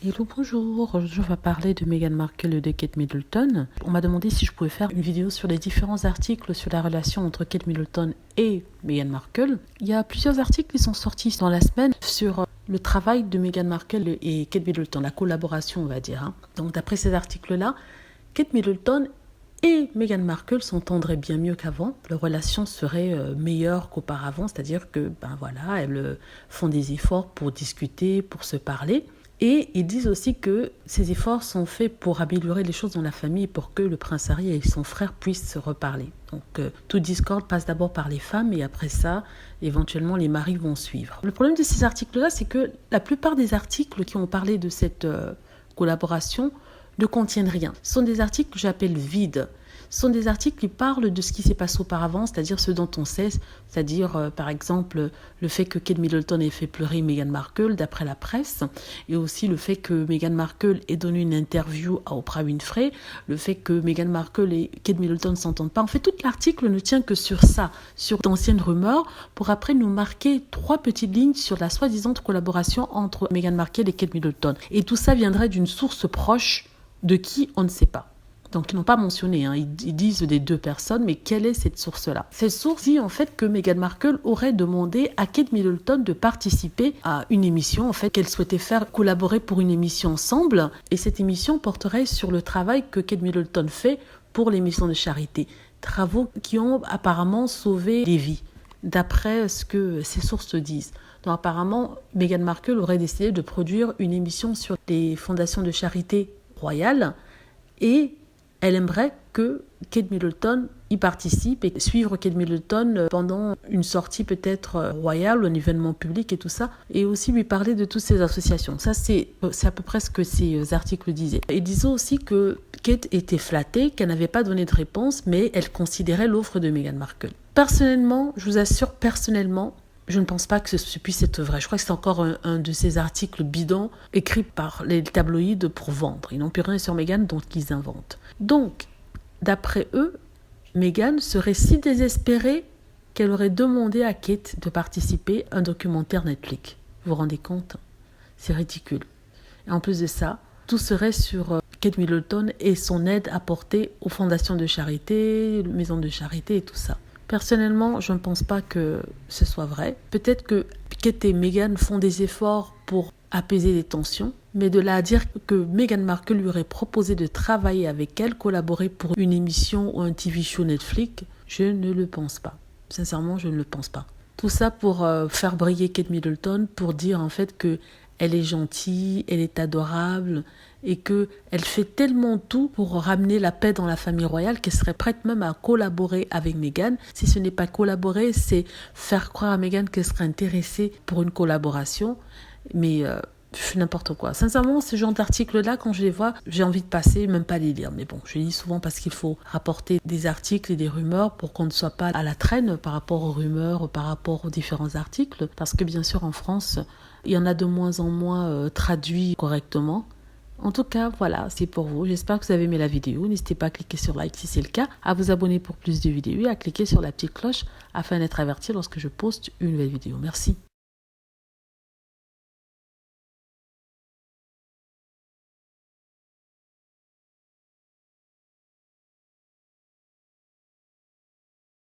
Hello, bonjour. Aujourd'hui, on va parler de Meghan Markle et de Kate Middleton. On m'a demandé si je pouvais faire une vidéo sur les différents articles sur la relation entre Kate Middleton et Meghan Markle. Il y a plusieurs articles qui sont sortis dans la semaine sur le travail de Meghan Markle et Kate Middleton, la collaboration, on va dire. Donc, d'après ces articles-là, Kate Middleton et Meghan Markle s'entendraient bien mieux qu'avant. Leur relation serait meilleure qu'auparavant, c'est-à-dire que, elles font des efforts pour discuter, pour se parler. Et ils disent aussi que ces efforts sont faits pour améliorer les choses dans la famille, pour que le prince Harry et son frère puissent se reparler. Donc, tout discorde passe d'abord par les femmes et après ça, éventuellement, les maris vont suivre. Le problème de ces articles-là, c'est que la plupart des articles qui ont parlé de cette collaboration ne contiennent rien. Ce sont des articles que j'appelle vides. Ce sont des articles qui parlent de ce qui s'est passé auparavant, c'est-à-dire ce dont on sait, c'est-à-dire par exemple le fait que Kate Middleton ait fait pleurer Meghan Markle d'après la presse, et aussi le fait que Meghan Markle ait donné une interview à Oprah Winfrey, le fait que Meghan Markle et Kate Middleton ne s'entendent pas. En fait, tout l'article ne tient que sur ça, sur d'anciennes rumeurs, pour après nous marquer 3 petites lignes sur la soi-disant collaboration entre Meghan Markle et Kate Middleton. Et tout ça viendrait d'une source proche de qui on ne sait pas. Donc, ils n'ont pas mentionné, ils disent des 2 personnes, mais quelle est cette source-là? Cette source dit en fait que Meghan Markle aurait demandé à Kate Middleton de participer à une émission, en fait, qu'elle souhaitait faire collaborer pour une émission ensemble. Et cette émission porterait sur le travail que Kate Middleton fait pour l'émission de charité. Travaux qui ont apparemment sauvé des vies, d'après ce que ces sources disent. Donc, apparemment, Meghan Markle aurait décidé de produire une émission sur les fondations de charité royales et elle aimerait que Kate Middleton y participe et suivre Kate Middleton pendant une sortie peut-être royale, un événement public et tout ça, et aussi lui parler de toutes ces associations. Ça, c'est à peu près ce que ces articles disaient. Ils disaient aussi que Kate était flattée, qu'elle n'avait pas donné de réponse, mais elle considérait l'offre de Meghan Markle. Personnellement, je vous assure, je ne pense pas que ce puisse être vrai. Je crois que c'est encore un de ces articles bidons écrits par les tabloïds pour vendre. Ils n'ont plus rien sur Meghan, donc ils inventent. Donc, d'après eux, Meghan serait si désespérée qu'elle aurait demandé à Kate de participer à un documentaire Netflix. Vous vous rendez compte? C'est ridicule. Et en plus de ça, tout serait sur Kate Middleton et son aide apportée aux fondations de charité, maisons de charité et tout ça. Personnellement, je ne pense pas que ce soit vrai. Peut-être que Kate et Meghan font des efforts pour apaiser les tensions, mais de là à dire que Meghan Markle lui aurait proposé de travailler avec elle, collaborer pour une émission ou un TV show Netflix, je ne le pense pas. Sincèrement, je ne le pense pas. Tout ça pour faire briller Kate Middleton, pour dire en fait que elle est gentille, elle est adorable et qu'elle fait tellement tout pour ramener la paix dans la famille royale qu'elle serait prête même à collaborer avec Meghan. Si ce n'est pas collaborer, c'est faire croire à Meghan qu'elle serait intéressée pour une collaboration. Mais n'importe quoi. Sincèrement, ce genre d'articles-là, quand je les vois, j'ai envie de passer, même pas les lire. Mais bon, je les lis souvent parce qu'il faut rapporter des articles et des rumeurs pour qu'on ne soit pas à la traîne par rapport aux rumeurs, par rapport aux différents articles. Parce que bien sûr, en France, il y en a de moins en moins traduits correctement. En tout cas, voilà, c'est pour vous. J'espère que vous avez aimé la vidéo. N'hésitez pas à cliquer sur like si c'est le cas, à vous abonner pour plus de vidéos et à cliquer sur la petite cloche afin d'être averti lorsque je poste une nouvelle vidéo. Merci.